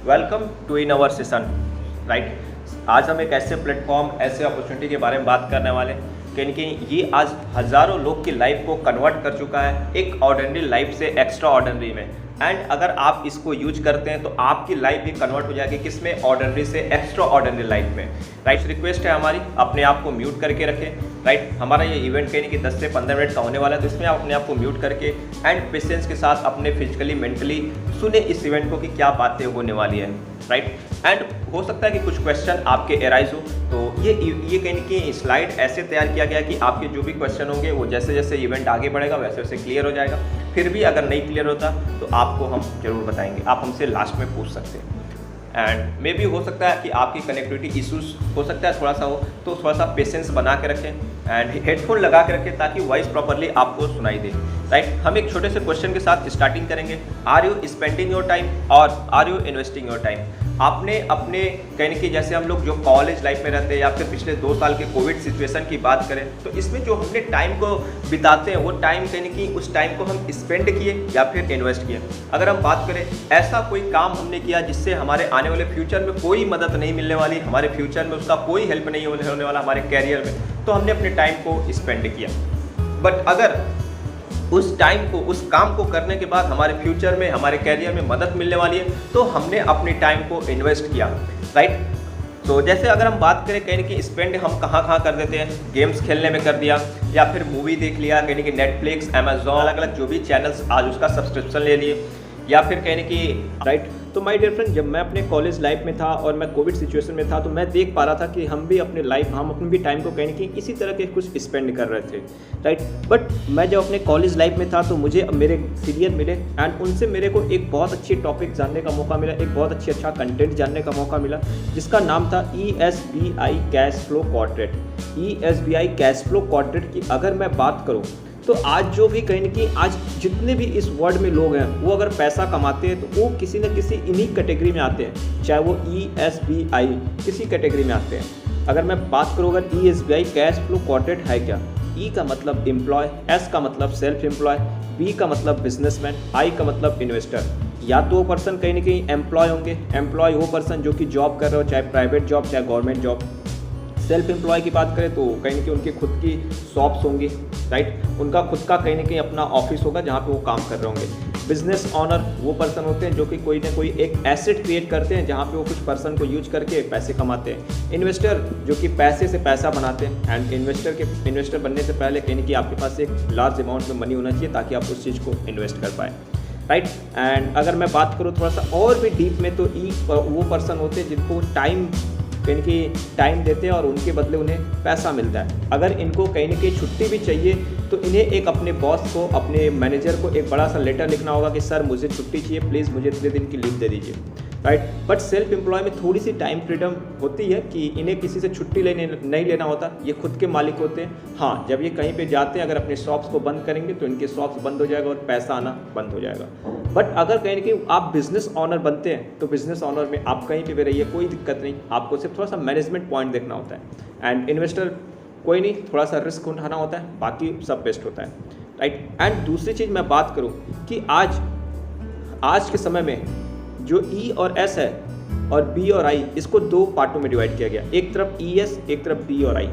Welcome to in our session. Right, आज हम एक ऐसे प्लेटफॉर्म, ऐसे अपॉर्चुनिटी के बारे में बात करने वाले कि ये आज हज़ारों लोग की लाइफ को कन्वर्ट कर चुका है एक ऑर्डिनरी लाइफ से एक्स्ट्रा ऑर्डिनरी में। एंड अगर आप इसको यूज करते हैं तो आपकी लाइफ भी कन्वर्ट हो जाएगी किसमें, ऑर्डिनरी से एक्स्ट्रा ऑर्डिनरी लाइफ में। राइट, रिक्वेस्ट है हमारी, अपने आप को म्यूट करके रखें। राइट, हमारा ये इवेंट कहने कि 10 से 15 मिनट का होने वाला है, तो इसमें आप अपने आप को म्यूट करके एंड पेशेंस के साथ अपने फिजिकली मेंटली सुने इस इवेंट को कि क्या बातें होने वाली है। राइट, एंड हो सकता है कि कुछ क्वेश्चन आपके एराइज हो, तो ये कहने की स्लाइड ऐसे तैयार किया गया कि आपके जो भी क्वेश्चन होंगे वो जैसे जैसे इवेंट आगे बढ़ेगा वैसे वैसे क्लियर हो जाएगा। फिर भी अगर नहीं क्लियर होता तो आपको हम जरूर बताएंगे, आप हमसे लास्ट में पूछ सकते हैं। एंड मे भी हो सकता है कि आपकी कनेक्टिविटी इशूज़ हो सकता है थोड़ा सा हो, तो थोड़ा सा पेशेंस बना के रखें एंड हेडफोन लगा के रखें ताकि वॉइस प्रॉपरली आपको सुनाई दे। राइट, हम एक छोटे से क्वेश्चन के साथ स्टार्टिंग करेंगे। Are you spending your time और are you investing your time? आपने अपने कहने की, जैसे हम लोग जो कॉलेज लाइफ में रहते हैं या फिर पिछले 2 साल के कोविड सिचुएशन की बात करें, तो इसमें जो हमने टाइम को बिताते हैं वो टाइम कहने की उस टाइम को हम स्पेंड किए या फिर इन्वेस्ट किए। अगर हम बात करें ऐसा कोई काम हमने किया जिससे हमारे आने वाले फ्यूचर में कोई मदद नहीं मिलने वाली, हमारे फ्यूचर में उसका कोई हेल्प नहीं होने वाला हमारे कैरियर में, तो हमने अपने टाइम को स्पेंड किया। बट अगर उस टाइम को, उस काम को करने के बाद हमारे फ्यूचर में, हमारे कैरियर में मदद मिलने वाली है, तो हमने अपने टाइम को इन्वेस्ट किया। राइट, तो जैसे अगर हम बात करें कहने की स्पेंड हम कहाँ कर देते हैं, गेम्स खेलने में कर दिया या फिर मूवी देख लिया, कहने की नेटफ्लिक्स, अमेजॉन, अलग अलग जो भी चैनल्स आज उसका सब्सक्रिप्शन ले लिए, या फिर कहने की राइट। तो माय डियर फ्रेंड, जब मैं अपने कॉलेज लाइफ में था और मैं कोविड सिचुएशन में था, तो मैं देख पा रहा था कि हम भी अपने भी टाइम को कहने की इसी तरह के कुछ स्पेंड कर रहे थे। राइट, बट मैं जब अपने कॉलेज लाइफ में था तो मुझे मेरे सीनियर मिले एंड उनसे मेरे को एक बहुत अच्छी टॉपिक जानने का मौका मिला, एक बहुत अच्छा कंटेंट जानने का मौका मिला, जिसका नाम था ESBI cash flow quadrant. ESBI cash flow quadrant की अगर मैं बात करूँ तो आज जो भी कहने की, आज जितने भी इस वर्ल्ड में लोग हैं वो अगर पैसा कमाते हैं तो वो किसी न किसी इन्हीं कैटेगरी में आते हैं, चाहे वो ESBI किसी कैटेगरी में आते हैं। अगर मैं बात करूँ अगर ESBI कैश फ्लो क्वाड्रेंट है क्या, E का मतलब एम्प्लॉय, S का मतलब सेल्फ एम्प्लॉय, B का मतलब बिजनेसमैन, I का मतलब इन्वेस्टर। या तो वो पर्सन कहीं ना कहीं एम्प्लॉय होंगे, एम्प्लॉय वो पर्सन जो कि जॉब कर रहे हो, चाहे प्राइवेट जॉब चाहे गवर्नमेंट जॉब। सेल्फ एम्प्लॉय की बात करें तो कहीं ना कहीं उनकी खुद की शॉप्स होंगी। राइट, उनका खुद का कहीं ना कहीं अपना ऑफिस होगा जहाँ पे वो काम कर रहे होंगे। बिजनेस ऑनर वो पर्सन होते हैं जो कि कोई ना कोई एक एसेट क्रिएट करते हैं जहाँ पे वो कुछ पर्सन को यूज करके पैसे कमाते हैं। इन्वेस्टर जो कि पैसे से पैसा बनाते हैं एंड इन्वेस्टर बनने से पहले कहीं ना कहीं आपके पास एक लार्ज अमाउंट में मनी होना चाहिए ताकि आप उस चीज़ को इन्वेस्ट कर पाए। राइट, एंड अगर मैं बात करूँ थोड़ा सा और भी डीप में तो वो पर्सन होते हैं जिनको इनकी टाइम देते हैं और उनके बदले उन्हें पैसा मिलता है। अगर इनको कहीं ना कहीं छुट्टी भी चाहिए तो इन्हें एक अपने बॉस को, अपने मैनेजर को एक बड़ा सा लेटर लिखना होगा कि सर मुझे छुट्टी चाहिए, प्लीज़ मुझे इतने दिन की लीव दे दीजिए। राइट, बट सेल्फ एम्प्लॉय में थोड़ी सी टाइम फ्रीडम होती है कि इन्हें किसी से छुट्टी नहीं लेना होता, ये खुद के मालिक होते हैं। हाँ, जब ये कहीं पे जाते हैं अगर अपने शॉप्स को बंद करेंगे तो इनके शॉप्स बंद हो जाएगा और पैसा आना बंद हो जाएगा। बट अगर कहीं ना कहीं आप बिजनेस ऑनर बनते हैं तो बिजनेस ऑनर में आप कहीं पे भी रहिए, कोई दिक्कत नहीं, आपको सिर्फ थोड़ा सा मैनेजमेंट पॉइंट देखना होता है। एंड इन्वेस्टर कोई नहीं, थोड़ा सा रिस्क उठाना होता है, बाकी सब बेस्ट होता है। राइट, एंड दूसरी चीज़ मैं बात करूँ कि आज के समय में जो E और S है और B और I, इसको 2 पार्टों में डिवाइड किया गया, एक तरफ ES एक तरफ B और I।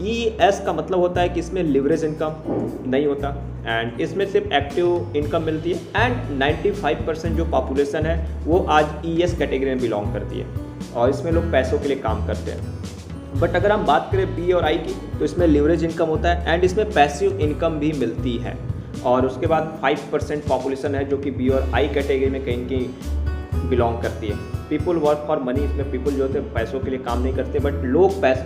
ES का मतलब होता है कि इसमें लिवरेज इनकम नहीं होता एंड इसमें सिर्फ एक्टिव इनकम मिलती है एंड 95% जो पॉपुलेशन है वो आज ES कैटेगरी में बिलोंग करती है और इसमें लोग पैसों के लिए काम करते हैं। बट अगर हम बात करें B और I की तो इसमें लिवरेज इनकम होता है एंड इसमें पैसिव इनकम भी मिलती है। और उसके बाद 5% पॉपुलेशन है जो कि B और I कैटेगरी में कहीं कहीं बिलोंग करती है। पीपल वर्क फॉर मनी, इसमें पीपल जो होते हैं पैसों के लिए काम नहीं करते बट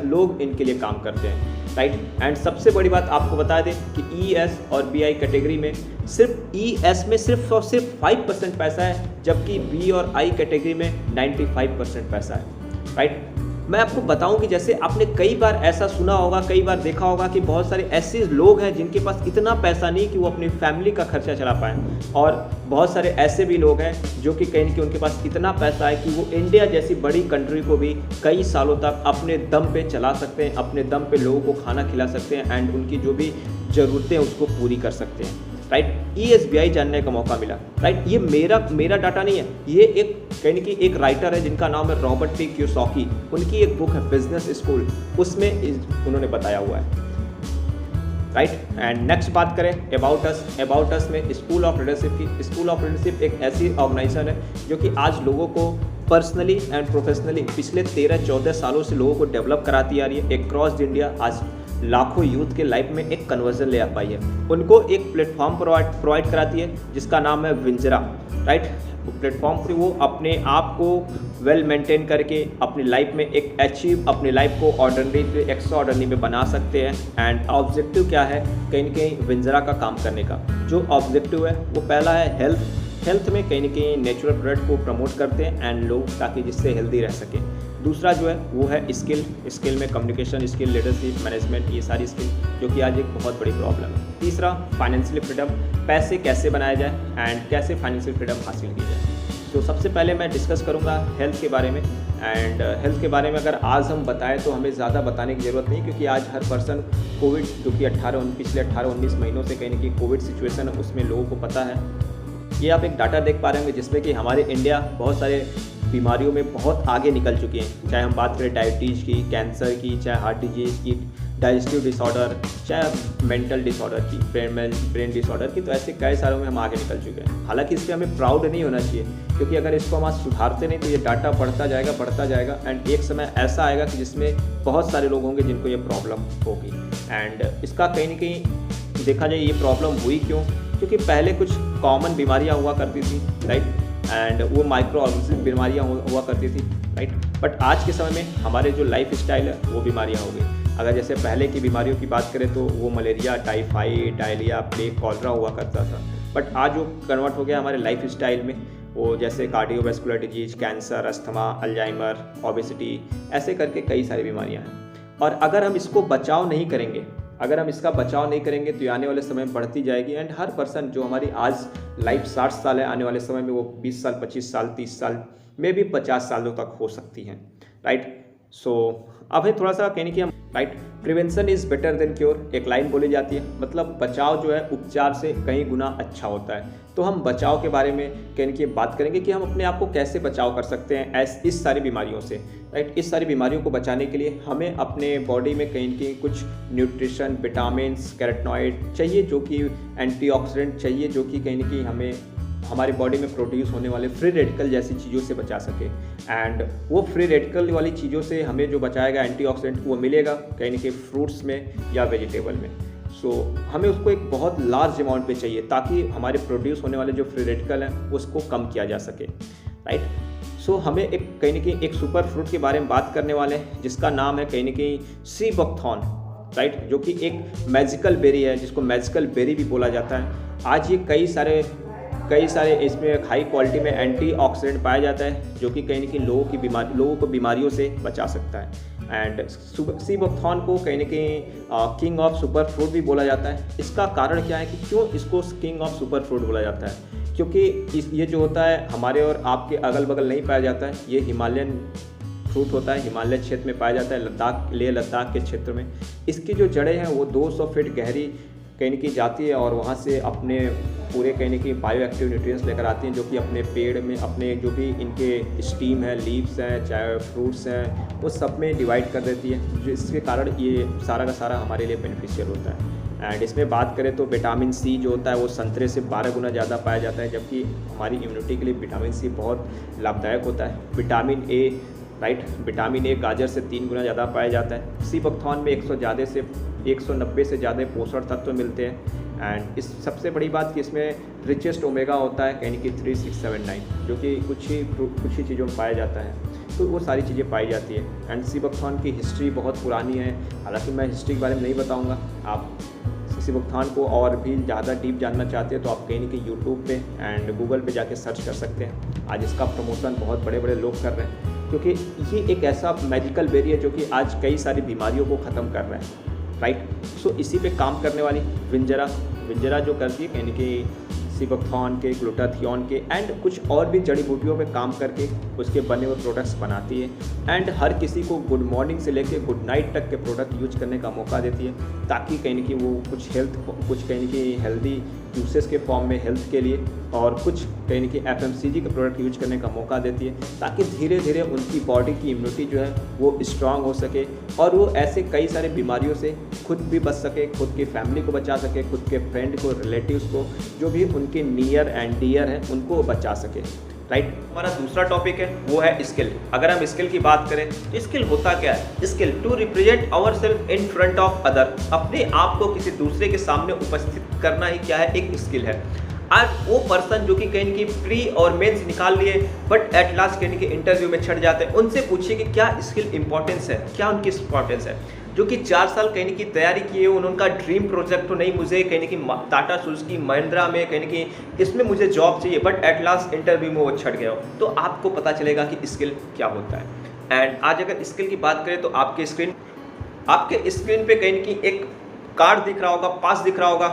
लोग इनके लिए काम करते हैं। राइट, एंड सबसे बड़ी बात आपको बता दें कि ES और BI कैटेगरी में सिर्फ ES में सिर्फ और सिर्फ 5% पैसा है, जबकि B और I कैटेगरी में 95% पैसा है। राइट, मैं आपको बताऊं कि जैसे आपने कई बार ऐसा सुना होगा, कई बार देखा होगा कि बहुत सारे ऐसे लोग हैं जिनके पास इतना पैसा नहीं कि वो अपनी फैमिली का खर्चा चला पाएँ, और बहुत सारे ऐसे भी लोग हैं जो कि कहीं ना कहीं उनके पास इतना पैसा है कि वो इंडिया जैसी बड़ी कंट्री को भी कई सालों तक अपने दम पे चला सकते हैं, अपने दम पे लोगों को खाना खिला सकते हैं एंड उनकी जो भी ज़रूरतें उसको पूरी कर सकते हैं। राइट। ESBI जानने का मौका मिला, राइट। ये मेरा डाटा नहीं है, ये एक कहीं कि एक राइटर है जिनका नाम है रॉबर्ट टी कियोसाकी, उनकी एक बुक है बिजनेस स्कूल, उसमें उन्होंने बताया हुआ है, राइट। एंड नेक्स्ट बात करें अबाउट अस में स्कूल ऑफ लीडरशिप की। स्कूल ऑफ लीडरशिप एक ऐसी ऑर्गेनाइजेशन है जो कि आज लोगों को पर्सनली एंड प्रोफेशनली पिछले 13-14 सालों से लोगों को डेवलप कराती आ रही है। अक्रॉस इंडिया आज लाखों यूथ के लाइफ में एक कन्वर्जन ले आ पाई है। उनको एक प्लेटफॉर्म प्रोवाइड कराती है जिसका नाम है विंजरा, राइट। प्लेटफॉर्म पर वो अपने आप को वेल मेंटेन करके अपनी लाइफ में एक अपनी लाइफ को ऑर्डिनरी एक्स्ट्रा ऑर्डिनरी में बना सकते हैं। एंड ऑब्जेक्टिव क्या है कहीं न कहीं विंजरा का काम करने का, जो ऑब्जेक्टिव है वो पहला है हेल्थ में कहीं न कहीं नेचुरल प्रोडक्ट को प्रमोट करते हैं एंड लोग ताकि जिससे हेल्दी रह सके। दूसरा जो है वो है स्किल में कम्युनिकेशन स्किल, लीडरशिप, मैनेजमेंट, ये सारी स्किल जो कि आज एक बहुत बड़ी प्रॉब्लम है। तीसरा फाइनेंशियल फ्रीडम, पैसे कैसे बनाया जाए एंड कैसे फाइनेंशियल फ्रीडम हासिल की जाए। तो सबसे पहले मैं डिस्कस करूंगा हेल्थ के बारे में। एंड हेल्थ के बारे में अगर आज हम बताएं तो हमें ज़्यादा बताने की ज़रूरत नहीं, क्योंकि आज हर पर्सन कोविड जो कि पिछले 18-19 महीनों से कहीं ना कहीं कोविड सिचुएशन है उसमें लोगों को पता है। ये आप एक डाटा देख पा रहे होंगे जिसमें कि हमारे इंडिया बहुत सारे बीमारियों में बहुत आगे निकल चुकी हैं, चाहे हम बात करें डायबिटीज़ की, कैंसर की, चाहे हार्ट डिजीज़ की, डाइजेस्टिव डिसऑर्डर, चाहे मेंटल डिसऑर्डर की, ब्रेन डिसऑर्डर की, तो ऐसे कई सारों में हम आगे निकल चुके हैं। हालांकि इस पर हमें प्राउड नहीं होना चाहिए, क्योंकि अगर इसको हम आज सुधारते नहीं तो ये डाटा बढ़ता जाएगा एंड एक समय ऐसा आएगा कि जिसमें बहुत सारे लोग होंगे जिनको ये प्रॉब्लम होगी। एंड इसका कहीं ना कहीं देखा जाए ये प्रॉब्लम हुई क्यों, क्योंकि पहले कुछ कॉमन बीमारियाँ हुआ करती थी, राइट, एंड वो माइक्रो ऑर्गेनिज्म बीमारियाँ हुआ करती थी, राइट। बट आज के समय में हमारे जो लाइफ स्टाइल है वो बीमारियाँ हो गई। अगर जैसे पहले की बीमारियों की बात करें तो वो malaria, typhoid, diarrhoea, plague, cholera हुआ करता था, बट आज वो कन्वर्ट हो गया हमारे लाइफ स्टाइल में। वो जैसे cardiovascular disease, cancer, asthma, Alzheimer, obesity, ऐसे करके कई सारी बीमारियां हैं। और अगर हम इसको बचाव नहीं करेंगे, अगर हम इसका बचाव नहीं करेंगे तो आने वाले समय में बढ़ती जाएगी। एंड हर पर्सन जो हमारी आज लाइफ 60 साल है, आने वाले समय में वो 20 साल, 25 साल, 30 साल में भी 50 सालों तक हो सकती हैं, राइट। सो अब है थोड़ा सा कहने की हम, right, prevention is better than cure, एक लाइन बोली जाती है, मतलब बचाव जो है उपचार से कई गुना अच्छा होता है। तो हम बचाव के बारे में कहने की बात करेंगे कि हम अपने आप को कैसे बचाव कर सकते हैं इस सारी बीमारियों से, राइट। इस सारी बीमारियों को बचाने के लिए हमें अपने बॉडी में कहीं की कुछ न्यूट्रिशन, विटामिन्स, कैरोटीनॉइड चाहिए, जो कि एंटीऑक्सीडेंट चाहिए, जो कि कहीं ना कहीं हमें हमारी बॉडी में प्रोड्यूस होने वाले फ्री रेडिकल जैसी चीज़ों से बचा सके। एंड वो फ्री रेडिकल वाली चीज़ों से हमें जो बचाएगा एंटीऑक्सीडेंट, वो मिलेगा कहीं ना कहीं फ्रूट्स में या वेजिटेबल में। सो हमें उसको एक बहुत लार्ज अमाउंट पे चाहिए ताकि हमारे प्रोड्यूस होने वाले जो फ्री रेडिकल हैं उसको कम किया जा सके, राइट। सो हमें एक कहीं ना कहीं एक सुपर फ्रूट के बारे में बात करने वाले हैं जिसका नाम है कहीं ना कहीं सी बकथॉर्न, राइट, जो कि एक मैजिकल बेरी है, जिसको मैजिकल बेरी भी बोला जाता है। आज ये कई सारे इसमें हाई क्वालिटी में एंटीऑक्सीडेंट पाया जाता है, जो कि कहीं ना कहीं लोगों को बीमारियों से बचा सकता है। एंड सी बकथॉर्न को कहीं ना कहीं किंग ऑफ सुपर फ्रूट भी बोला जाता है। इसका कारण क्या है कि क्यों इसको किंग ऑफ सुपर फ्रूट बोला जाता है, क्योंकि ये जो होता है हमारे और आपके अगल बगल नहीं पाया जाता है, ये हिमालयन फ्रूट होता है, हिमालय क्षेत्र में पाया जाता है, लेह लद्दाख के क्षेत्र में। इसकी जो जड़ें हैं वो 200 फीट गहरी कहीं ना कहीं जाती है और वहाँ से अपने पूरे कहीं ना कहीं बायो एक्टिव न्यूट्रिएंट्स लेकर आती हैं, जो कि अपने पेड़ में अपने जो भी इनके स्टीम है, लीव्स हैं, चाहे फ्रूट्स हैं, वो सब में डिवाइड कर देती है, जिसके कारण ये सारा का सारा हमारे लिए बेनिफिशियल होता है। एंड इसमें बात करें तो विटामिन सी जो होता है वो संतरे से 12 गुना ज़्यादा पाया जाता है, जबकि हमारी इम्यूनिटी के लिए विटामिन सी बहुत लाभदायक होता है। Vitamin A, right, vitamin A गाजर से 3 गुना ज़्यादा पाया जाता है। सी बकथॉर्न में 190 से ज़्यादा पोषण तत्व मिलते हैं। एंड इस सबसे बड़ी बात कि इसमें रिचेस्ट ओमेगा होता है यानी कि 3679, जो कि कुछ ही चीज़ों में पाया जाता है, तो वो सारी चीज़ें पाई जाती है। एंड सी बकथॉर्न की हिस्ट्री बहुत पुरानी है, हालांकि मैं हिस्ट्री के बारे में नहीं बताऊँगा। आप सी बकथॉर्न को और भी ज़्यादा डीप जानना चाहते हैं तो आप कहीं ना कहीं यूट्यूब पे एंड गूगल पे जाके सर्च कर सकते हैं। आज इसका प्रमोशन बहुत बड़े बड़े लोग कर रहे हैं, क्योंकि ये एक ऐसा मैजिकल बेरी है जो कि आज कई सारी बीमारियों को ख़त्म कर रहा है, राइट। सो इसी पे काम करने वाली विंजरा जो करती है यानी कि सी बकथॉर्न के, ग्लूटाथियोन के एंड कुछ और भी जड़ी बूटियों पे काम करके उसके बने हुए प्रोडक्ट्स बनाती है। एंड हर किसी को गुड मॉर्निंग से लेके गुड नाइट तक के प्रोडक्ट यूज करने का मौका देती है, ताकि कहीं ना कहीं वो कुछ कहीं ना कहीं हेल्दी जूसेस के फॉर्म में हेल्थ के लिए, और कुछ कहीं ना कहीं FMCG के प्रोडक्ट यूज करने का मौका देती है, ताकि धीरे धीरे उनकी बॉडी की इम्यूनिटी जो है वो स्ट्रांग हो सके और वो ऐसे कई सारे बीमारियों से खुद भी बच सके, खुद की फैमिली को बचा सके, खुद के फ्रेंड को, रिलेटिव्स को, जो भी उनके नियर एंड डियर हैं उनको बचा सके। राइट। हमारा दूसरा टॉपिक है वो है स्किल। अगर हम स्किल की बात करें तो स्किल होता क्या है? Skill to represent our self in front of other, अपने आप को किसी दूसरे के सामने उपस्थित करना ही क्या है, एक स्किल है। आज वो पर्सन जो कि कहीं की प्री और मेंस निकाल लिए बट एट लास्ट कहीं की इंटरव्यू में छट जाते हैं, उनसे पूछिए कि क्या स्किल इंपॉर्टेंस है, क्या उनकी इंपॉर्टेंस है। जो कि 4 साल कहीं की तैयारी किए, उनका ड्रीम प्रोजेक्ट तो नहीं, मुझे कहीं की टाटा सुजुकी महिंद्रा में कहीं की इसमें मुझे जॉब चाहिए, बट एट लास्ट इंटरव्यू में वो छट गया हो, तो आपको पता चलेगा कि स्किल क्या होता है। एंड आज अगर स्किल की बात करें तो आपके स्क्रीन पे कहीं की एक कार्ड दिख रहा होगा, पास दिख रहा होगा,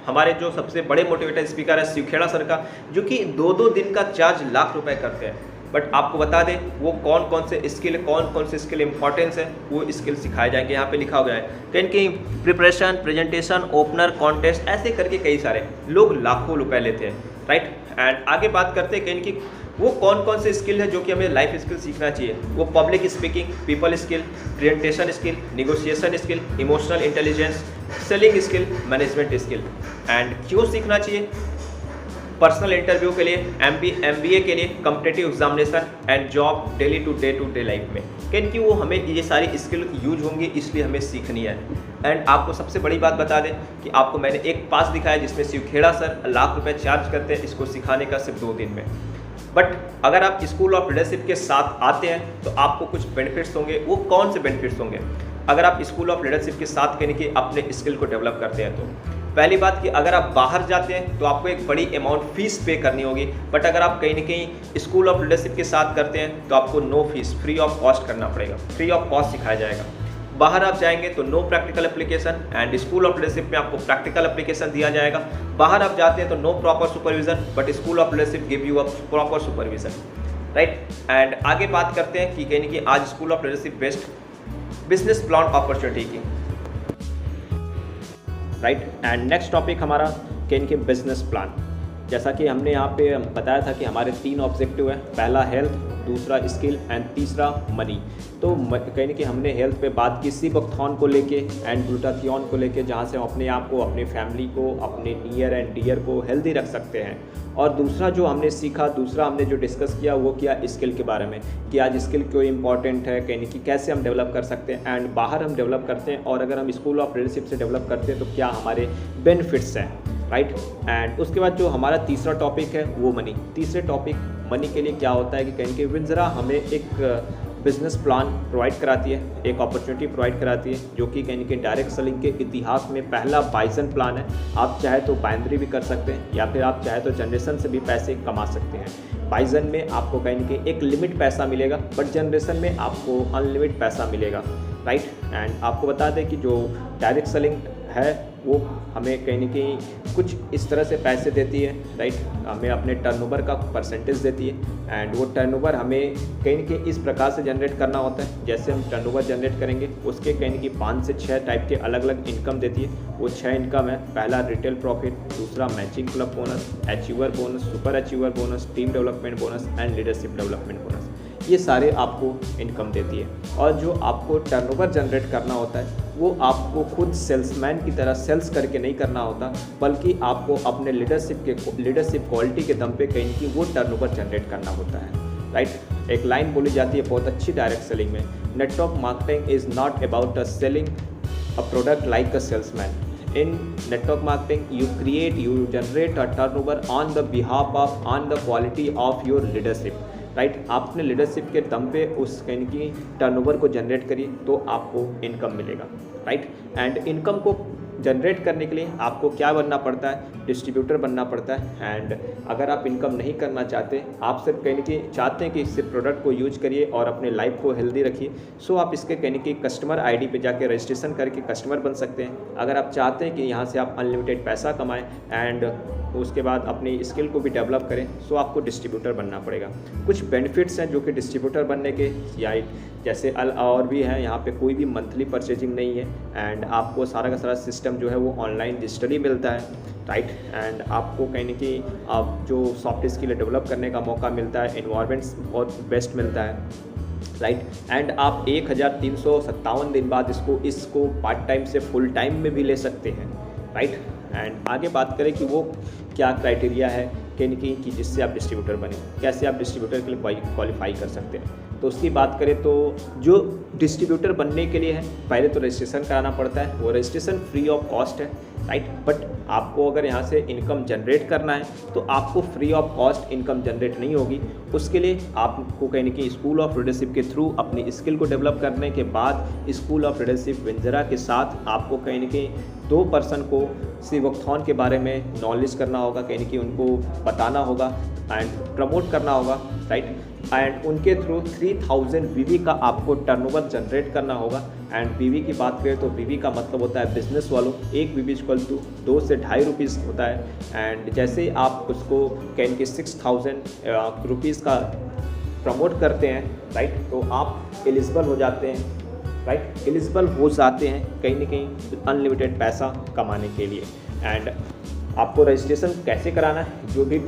हमारे जो सबसे बड़े मोटिवेटर स्पीकर है शिव खेड़ा सर का, जो कि 2-2 दिन का चार्ज लाख रुपए करते हैं। बट आपको बता दें वो कौन कौन से स्किल इंपॉर्टेंस है, वो स्किल सिखाए जाएंगे। यहाँ पे लिखा गया है कहीं प्रिपरेशन, प्रेजेंटेशन, ओपनर, कॉन्टेस्ट, ऐसे करके कई सारे लोग लाखों रुपए लेते हैं। राइट। एंड आगे बात करते हैं कहीं की वो कौन कौन से स्किल है जो कि हमें लाइफ स्किल सीखना चाहिए। वो public speaking, people skill, presentation skill, negotiation skill, emotional intelligence, selling skill, management skill. And क्यों सीखना चाहिए? पर्सनल इंटरव्यू के लिए, MBA के लिए, competitive examination and job, daily to day life में क्योंकि वो हमें ये सारी स्किल यूज होंगी, इसलिए हमें सीखनी है। एंड आपको सबसे बड़ी बात बता दें कि आपको मैंने एक पास दिखाया जिसमें शिव खेड़ा सर लाख रुपए चार्ज करते हैं इसको सिखाने का सिर्फ 2 दिन में। बट अगर आप स्कूल ऑफ लीडरशिप के साथ आते हैं तो आपको कुछ बेनिफिट्स होंगे। वो कौन से बेनिफिट्स होंगे अगर आप स्कूल ऑफ लीडरशिप के साथ कहने की अपने स्किल को डेवलप करते हैं? तो पहली बात कि अगर आप बाहर जाते हैं तो आपको एक बड़ी अमाउंट फीस पे करनी होगी, बट अगर आप कहीं ना कहीं स्कूल ऑफ लीडरशिप के साथ करते हैं तो आपको no fees, free of cost करना पड़ेगा, फ्री ऑफ कॉस्ट सिखाया जाएगा। बाहर आप जाएंगे तो no practical application, and school of leadership में आपको प्रैक्टिकल एप्लीकेशन दिया जाएगा। बाहर आप जाते हैं तो no proper supervision, but school of leadership give you a proper supervision. Right. And आगे बात करते हैं कि कहीं कि आज school of leadership best business plan opportunity की। राइट। एंड नेक्स्ट टॉपिक हमारा कहीं के बिजनेस प्लान। जैसा कि हमने यहाँ पे बताया था कि हमारे 3 ऑब्जेक्टिव है, पहला हेल्थ, दूसरा स्किल एंड तीसरा मनी। तो कहीं कि हमने हेल्थ पे बात की सिबोक्थॉन को लेके एंड ग्लूटाथियोन को लेके, जहाँ से हम अपने आप को, अपने फैमिली को, अपने नियर एंड डियर को हेल्दी रख सकते हैं। और दूसरा जो हमने सीखा, दूसरा हमने जो डिस्कस किया वो किया स्किल के बारे में कि आज स्किल क्यों इंपॉर्टेंट है, कहीं कि कैसे हम डेवलप कर सकते हैं एंड बाहर हम डेवलप करते हैं, और अगर हम स्कूल ऑफ लीडरशिप से डेवलप करते हैं तो क्या हमारे बेनिफिट्स हैं। राइट। एंड उसके बाद जो हमारा तीसरा टॉपिक है वो मनी। तीसरे टॉपिक मनी के लिए क्या होता है कि कहीं के विंजरा हमें एक बिजनेस प्लान प्रोवाइड कराती है, एक अपॉर्चुनिटी प्रोवाइड कराती है, जो कि कहीं के डायरेक्ट सेलिंग के इतिहास में पहला बाइजन प्लान है। आप चाहे तो बाइनरी भी कर सकते हैं या फिर आप चाहे तो जनरेशन से भी पैसे कमा सकते हैं। बाइजन में आपको कहीं के एक लिमिट पैसा मिलेगा, बट जनरेशन में आपको अनलिमिटेड पैसा मिलेगा। राइट। एंड आपको बता दें कि जो डायरेक्ट सेलिंग है वो हमें कहीं ना कहीं कुछ इस तरह से पैसे देती है। राइट। हमें अपने टर्नओवर का परसेंटेज देती है, एंड वो टर्नओवर हमें कहीं ना कहीं इस प्रकार से जनरेट करना होता है। जैसे हम टर्नओवर जनरेट करेंगे उसके कहीं ना कहीं 5 से 6 टाइप के अलग अलग इनकम देती है। वो 6 इनकम है, पहला रिटेल प्रॉफिट, दूसरा matching club bonus, achiever bonus, super achiever bonus, team development bonus and leadership development bonus. ये सारे आपको इनकम देती है। और जो आपको टर्नओवर जनरेट करना होता है वो आपको खुद सेल्समैन की तरह सेल्स करके नहीं करना होता, बल्कि आपको अपने लीडरशिप क्वालिटी के दम पे कहीं की वो टर्नओवर जनरेट करना होता है। राइट। एक लाइन बोली जाती है बहुत अच्छी डायरेक्ट सेलिंग में, network marketing is not about a selling a product like a salesman. In network marketing, you generate a turnover on the behalf of, on the quality of your leadership. Right. आप अपने leadership के दम पे उस कहीं की turnover को generate करिए तो आपको इनकम मिलेगा। राइट। एंड इनकम को जनरेट करने के लिए आपको क्या बनना पड़ता है? डिस्ट्रीब्यूटर बनना पड़ता है। एंड अगर आप इनकम नहीं करना चाहते, आप सिर्फ कहीं कि चाहते हैं कि इससे प्रोडक्ट को यूज करिए और अपने लाइफ को हेल्दी रखिए, सो आप इसके कहीं कि कस्टमर आईडी पे जाके रजिस्ट्रेशन करके कस्टमर बन सकते हैं। अगर आप चाहते हैं कि यहाँ से आप अनलिमिटेड पैसा कमाएं एंड उसके बाद अपनी स्किल को भी डेवलप करें, सो आपको डिस्ट्रीब्यूटर बनना पड़ेगा। कुछ बेनिफिट्स हैं जो कि डिस्ट्रीब्यूटर बनने के, या जैसे और भी हैं, यहाँ पे कोई भी मंथली परचेजिंग नहीं है एंड आपको सारा का सारा सिस्टम जो है वो ऑनलाइन डिजिटली मिलता है। राइट। एंड आपको कहीं ना कहीं आप जो सॉफ्ट स्किल डेवलप करने का मौका मिलता है, एनवायरनमेंट्स बहुत बेस्ट मिलता है, राइट। एंड आप 1357 दिन बाद इसको पार्ट टाइम से फुल टाइम में भी ले सकते हैं, राइट। एंड आगे बात करें कि वो क्या क्राइटेरिया है कहीं ना कहीं कि जिससे आप डिस्ट्रीब्यूटर बने, कैसे आप डिस्ट्रीब्यूटर के लिए क्वालिफाई कर सकते हैं। तो उसकी बात करें तो जो डिस्ट्रीब्यूटर बनने के लिए है, पहले तो रजिस्ट्रेशन कराना पड़ता है। वो रजिस्ट्रेशन फ्री ऑफ कॉस्ट है, राइट। बट आपको अगर यहाँ से इनकम जनरेट करना है तो आपको free of cost income generate नहीं होगी। उसके लिए आपको कहीं ना कहीं स्कूल ऑफ लीडरशिप के थ्रू अपनी स्किल को डेवलप करने के बाद स्कूल ऑफ लीडरशिप विंजरा के साथ आपको कहीं ना कहीं 2 पर्सन को श्री वॉकथॉन के बारे में नॉलेज करना होगा, कहीं ना कहीं उनको बताना होगा एंड प्रमोट करना होगा, राइट। एंड उनके थ्रू 3000 वीवी का आपको टर्नओवर जनरेट करना होगा। एंड वीवी की बात करें तो वीवी का मतलब होता है बिजनेस वालों, एक वीवी इक्वल टू 2 से ढाई रुपीज़ होता है। एंड जैसे आप उसको कहीं कि 6000 रुपीज़ का प्रमोट करते हैं, राइट, तो आप एलिजिबल हो जाते हैं, राइट, एलिजिबल हो जाते हैं कहीं ना कहीं अनलिमिटेड पैसा कमाने के लिए। एंड आपको रजिस्ट्रेशन कैसे कराना है, जो भी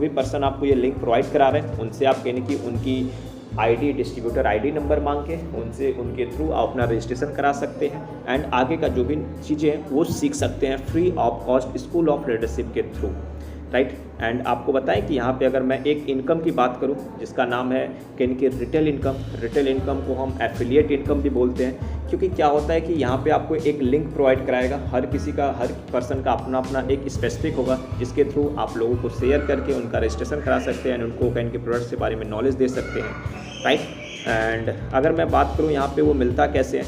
पर्सन आपको ये लिंक प्रोवाइड करा रहे हैं उनसे आप कहने की उनकी आईडी, डिस्ट्रीब्यूटर आईडी नंबर मांग के उनके थ्रू आप अपना रजिस्ट्रेशन करा सकते हैं। एंड आगे का जो भी चीज़ें हैं वो सीख सकते हैं free of cost school of leadership के थ्रू, राइट। एंड आपको बताएं कि यहाँ पे अगर मैं एक इनकम की बात करूँ जिसका नाम है कहीं कि रिटेल इनकम को हम एफिलिएट इनकम भी बोलते हैं, क्योंकि क्या होता है कि यहाँ पे आपको एक लिंक प्रोवाइड कराएगा, हर पर्सन का अपना अपना एक स्पेसिफिक होगा जिसके थ्रू आप लोगों को शेयर करके उनका रजिस्ट्रेशन करा सकते हैं, उनको कहीं के प्रोडक्ट्स के बारे में नॉलेज दे सकते हैं, राइट। एंड अगर मैं बात करूँ यहाँ पे वो मिलता कैसे है,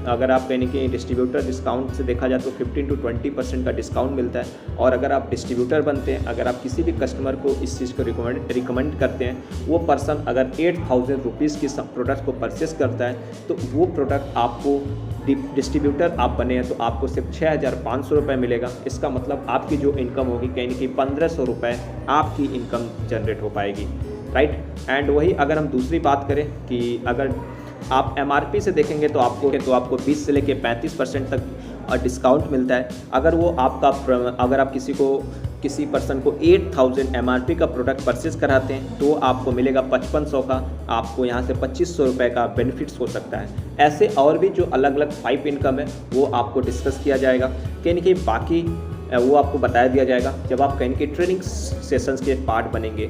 अगर आप कहीं कि डिस्ट्रीब्यूटर डिस्काउंट से देखा जाए तो 15 to 20% का डिस्काउंट मिलता है। और अगर आप डिस्ट्रीब्यूटर बनते हैं, अगर आप किसी भी कस्टमर को इस चीज़ को रिकमेंड करते हैं, वो पर्सन अगर 8000 रुपीज़ की प्रोडक्ट को परचेस करता है तो वो प्रोडक्ट आपको डिस्ट्रीब्यूटर आप बने हैं तो आपको सिर्फ 6500 रुपये मिलेगा। इसका मतलब आपकी जो इनकम होगी कहीं कि 1500 रुपये आपकी इनकम जनरेट हो पाएगी, राइट। एंड वही अगर हम दूसरी बात करें कि अगर आप एमआरपी से देखेंगे तो आपको 20 से लेकर 35% तक डिस्काउंट मिलता है। अगर आप किसी पर्सन को 8000 एमआरपी का प्रोडक्ट परचेज कराते हैं तो आपको मिलेगा 5500 का, आपको यहाँ से 2500 रुपये का बेनिफिट्स हो सकता है। ऐसे और भी जो अलग अलग 5 इनकम है वो आपको डिस्कस किया जाएगा, कहीं कि बाकी वो आपको बताया दिया जाएगा जब आप कहीं के ट्रेनिंग सेशंस के पार्ट बनेंगे,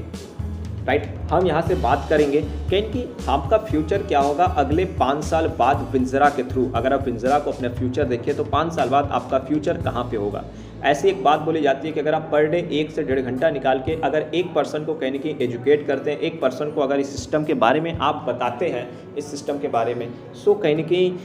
राइट। हम यहाँ से बात करेंगे कि आपका फ्यूचर क्या होगा अगले 5 साल बाद विंजरा के थ्रू। अगर आप विंजरा को अपने फ्यूचर देखिए तो 5 साल बाद आपका फ्यूचर कहाँ पे होगा। ऐसी एक बात बोली जाती है कि अगर आप पर डे 1 से 1.5 घंटा निकाल के अगर एक पर्सन को कहीं कि एजुकेट करते हैं, एक पर्सन को अगर इस सिस्टम के बारे में आप बताते हैं, इस सिस्टम के बारे में, सो कहीं कि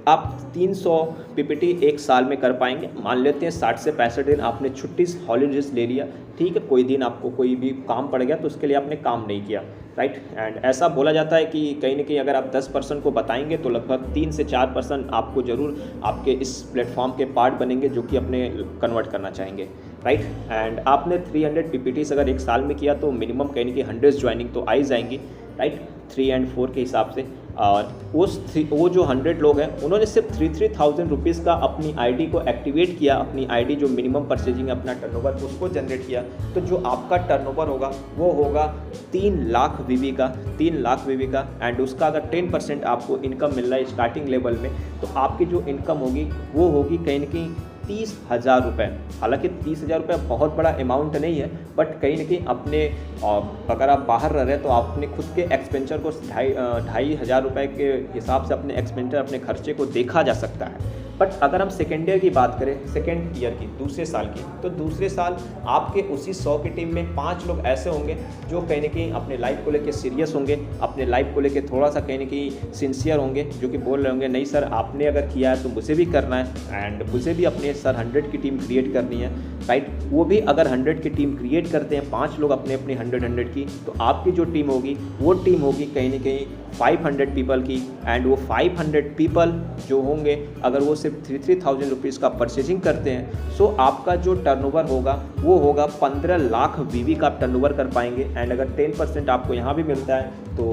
आप 300 पीपीटी एक साल में कर पाएंगे। मान लेते हैं 60 से 65 दिन आपने छुट्टी हॉलीडेज ले लिया, ठीक है, कोई दिन आपको कोई भी काम पड़ गया तो उसके लिए आपने काम नहीं किया, राइट। एंड ऐसा बोला जाता है कि कहीं ना कहीं अगर आप 10 पर्सन को बताएंगे तो लगभग 3 से 4 पर्सन आपको ज़रूर आपके इस प्लेटफॉर्म के पार्ट बनेंगे जो कि अपने कन्वर्ट करना चाहेंगे, राइट। एंड आपने 300 पीपीटीज अगर एक साल में किया तो मिनिमम कहीं कि 100 ज्वाइनिंग तो आई जाएंगी, राइट, 3 और 4 के हिसाब से। और वो जो 100 लोग हैं उन्होंने सिर्फ 3000 रुपीज़ का अपनी आईडी को एक्टिवेट किया, अपनी आईडी जो मिनिमम परचेजिंग अपना टर्नओवर उसको जनरेट किया, तो जो आपका टर्नओवर होगा वो होगा 3 लाख वीवी का। एंड उसका अगर 10% आपको इनकम मिल रहा है स्टार्टिंग लेवल में तो आपकी जो इनकम होगी वो होगी कहीं ना कहीं 30,000 रुपये। हालांकि 30,000 रुपये बहुत बड़ा अमाउंट नहीं है, बट कहीं ना कहीं अपने अगर आप बाहर रह रहे हैं तो आप अपने खुद के एक्सपेंचर को 2,500 रुपये के हिसाब से अपने एक्सपेंचर, अपने खर्चे को देखा जा सकता है। बट अगर हम सेकेंड ईयर की बात करें, सेकेंड ईयर की, दूसरे साल की, तो दूसरे साल आपके उसी 100 की टीम में 5 लोग ऐसे होंगे जो कहीं ना कहीं अपने लाइफ को लेकर सीरियस होंगे, अपने लाइफ को लेकर थोड़ा सा कहीं ना कहीं सिंसियर होंगे, जो कि बोल रहे होंगे नहीं सर आपने अगर किया है तो मुझे भी करना है एंड मुझे भी अपने सर 100 की टीम क्रिएट करनी है, राइट। वो भी अगर 100 की टीम क्रिएट करते हैं, 5 लोग अपने अपनी 100 की, तो आपकी जो टीम होगी वो टीम होगी कहीं ना कहीं 500 पीपल की, एंड वो 500 पीपल जो होंगे अगर वो सिर्फ 3,000 रुपीज़ का परचेजिंग करते हैं, सो आपका जो टर्नओवर होगा वो होगा 15 लाख वीवी का आप टर्नओवर कर पाएंगे। एंड अगर 10% आपको यहाँ भी मिलता है तो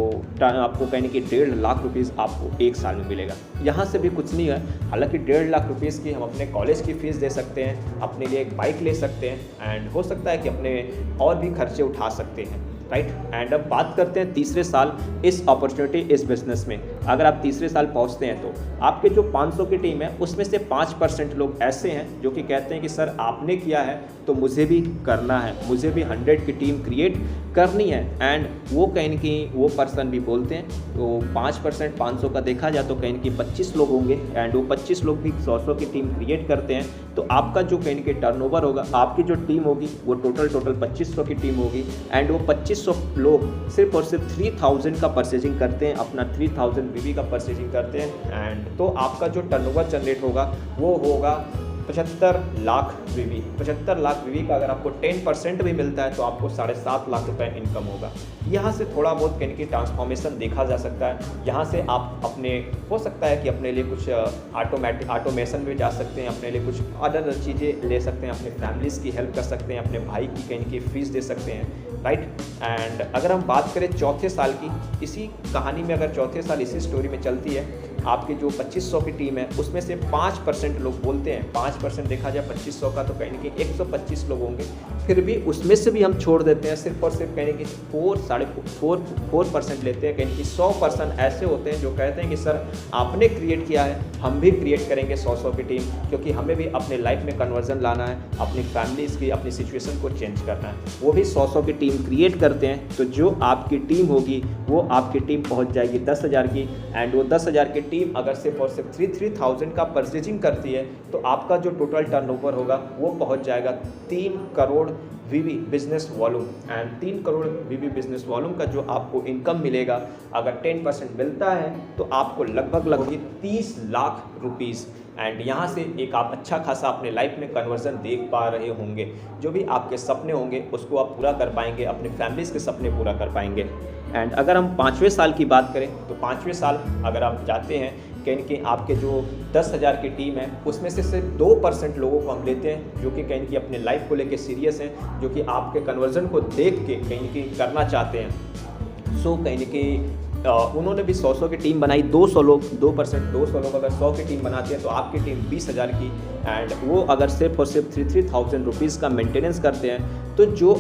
आपको कहने की 1.5 लाख रुपीज़ आपको एक साल में मिलेगा। यहाँ से भी कुछ नहीं है, हालांकि 1.5 लाख रुपीज़ की हम अपने कॉलेज की फ़ीस दे सकते हैं, अपने लिए एक बाइक ले सकते हैं, एंड हो सकता है कि अपने और भी खर्चे उठा सकते हैं, राइट। एंड अब बात करते हैं तीसरे साल इस अपॉर्चुनिटी इस बिज़नेस में। अगर आप तीसरे साल पहुंचते हैं तो आपके जो 500 की टीम है उसमें से 5% लोग ऐसे हैं जो कि कहते हैं कि सर आपने किया है तो मुझे भी करना है, मुझे भी 100 की टीम क्रिएट करनी है। एंड वो कहीं कि वो पर्सन भी बोलते हैं, तो 5% 500 का देखा जाए तो कहीं कि 25 लोग होंगे, एंड वो 25 लोग भी 100 की टीम क्रिएट करते हैं। तो आपका जो कहीं कि टर्नओवर होगा, आपकी जो टीम होगी वो टोटल 2500 की टीम होगी, एंड वो 2500 लोग सिर्फ और सिर्फ 3000 का परचेजिंग करते हैं, अपना 3000 वीवी का परचेजिंग करते हैं। एंड तो आपका जो टर्नओवर जनरेट होगा वो होगा 75 लाख वीवी। 75 लाख वीवी का अगर आपको 10% भी मिलता है तो आपको 7.5 लाख रुपए इनकम होगा। यहाँ से थोड़ा बहुत कहीं की ट्रांसफॉर्मेशन देखा जा सकता है। यहाँ से आप अपने हो सकता है कि अपने लिए कुछ ऑटोमेशन में जा सकते हैं, अपने लिए कुछ अदर चीज़ें ले सकते हैं, अपने फैमिलीज़ की हेल्प कर सकते हैं, अपने भाई की कहीं की फ़ीस दे सकते हैं, राइट। एंड अगर हम बात करें चौथे साल की, इसी कहानी में अगर चौथे साल इसी स्टोरी में चलती है, आपकी जो 2500 की टीम है उसमें से 5% लोग बोलते हैं, 5% देखा जाए 2500 का तो कहने के 125 लोग होंगे, फिर भी उसमें से भी हम छोड़ देते हैं, सिर्फ और सिर्फ कहने की 4% लेते हैं। कहने की 100% ऐसे होते हैं जो कहते हैं कि सर आपने क्रिएट किया है, हम भी क्रिएट करेंगे 100 की टीम, क्योंकि हमें भी अपने लाइफ में कन्वर्जन लाना है, अपनी फैमिलीज़ की अपनी सिचुएशन को चेंज करना है। वो भी 100 की टीम क्रिएट करते हैं, तो जो आपकी टीम होगी वो आपकी टीम पहुँच जाएगी 10,000 की, एंड वो 10,000 की टीम अगर सिर्फ और सिर्फ 3,000 का परचेजिंग करती है तो आपका जो टोटल टर्नओवर होगा वो पहुंच जाएगा 3 crore BV business volume. And 3 crore BV business volume का जो आपको इनकम मिलेगा, अगर 10% मिलता है तो आपको लगभग 30 लाख रुपीज़। एंड यहाँ से एक आप अच्छा खासा अपने लाइफ में कन्वर्जन देख पा रहे होंगे। जो भी आपके सपने होंगे उसको आप पूरा कर पाएंगे, अपने फैमिलीज़ के सपने पूरा कर पाएंगे। एंड अगर हम 5वें साल की बात करें तो 5वें साल अगर आप जाते हैं कहीं कि आपके जो 10,000 की टीम है उसमें से सिर्फ 2% लोगों को हम लेते हैं जो कि कहीं की अपने लाइफ को लेके सीरियस हैं, जो कि आपके कन्वर्जन को देख के कहीं की करना चाहते हैं। सो कहीं कि उन्होंने भी 100 की टीम बनाई, 200 लोग 2% अगर 100 की टीम बनाते हैं तो आपकी टीम 20,000 की, एंड वो अगर सिर्फ और सिर्फ 3,000 रुपीज़ का मेंटेनेंस करते हैं तो जो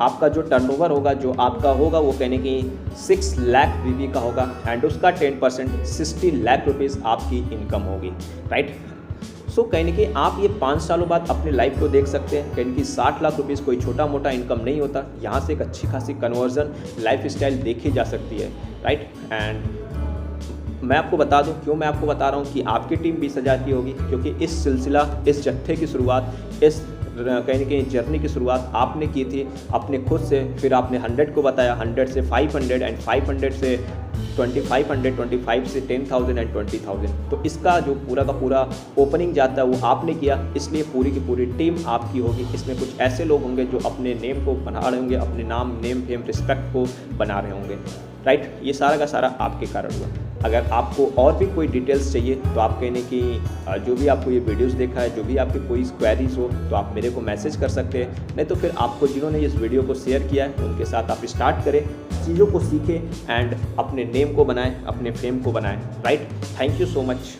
आपका जो टर्नओवर होगा जो आपका होगा वो कहने की 6 लाख वीवी का होगा, एंड उसका 10% 60 लाख रुपीज़ आपकी इनकम होगी, राइट। सो कहने कि आप ये 5 सालों बाद अपनी लाइफ को देख सकते हैं। कहने की 60 लाख रुपीज़ कोई छोटा मोटा इनकम नहीं होता, यहाँ से एक अच्छी खासी कन्वर्जन लाइफ स्टाइल देखी जा सकती है, राइट। एंड मैं आपको बता दूं क्यों मैं आपको बता रहा हूँ कि आपकी टीम 20,000 की होगी, क्योंकि इस सिलसिला इस जत्थे की शुरुआत इस कहीं की जर्नी की शुरुआत आपने की थी अपने खुद से, फिर आपने 100 को बताया, 100 से 500 एंड 500 से 2500, 25 से 10,000 एंड 20,000। तो इसका जो पूरा का पूरा ओपनिंग जाता है वो आपने किया, इसलिए पूरी की पूरी टीम आपकी होगी। इसमें कुछ ऐसे लोग होंगे जो अपने नेम को बना रहे होंगे, अपने नाम नेम फेम रिस्पेक्ट को बना रहे होंगे, राइट। ये सारा का सारा आपके कारण हुआ। अगर आपको और भी कोई डिटेल्स चाहिए तो आप कहने की जो भी आपको ये वीडियोस देखा है, जो भी आपकी कोई क्वेरीज हो तो आप मेरे को मैसेज कर सकते हैं, नहीं तो फिर आपको जिन्होंने इस वीडियो को शेयर किया है उनके साथ आप स्टार्ट करें, चीज़ों को सीखें एंड अपने नेम को बनाएं, अपने फेम को बनाएं, right. Thank you so much.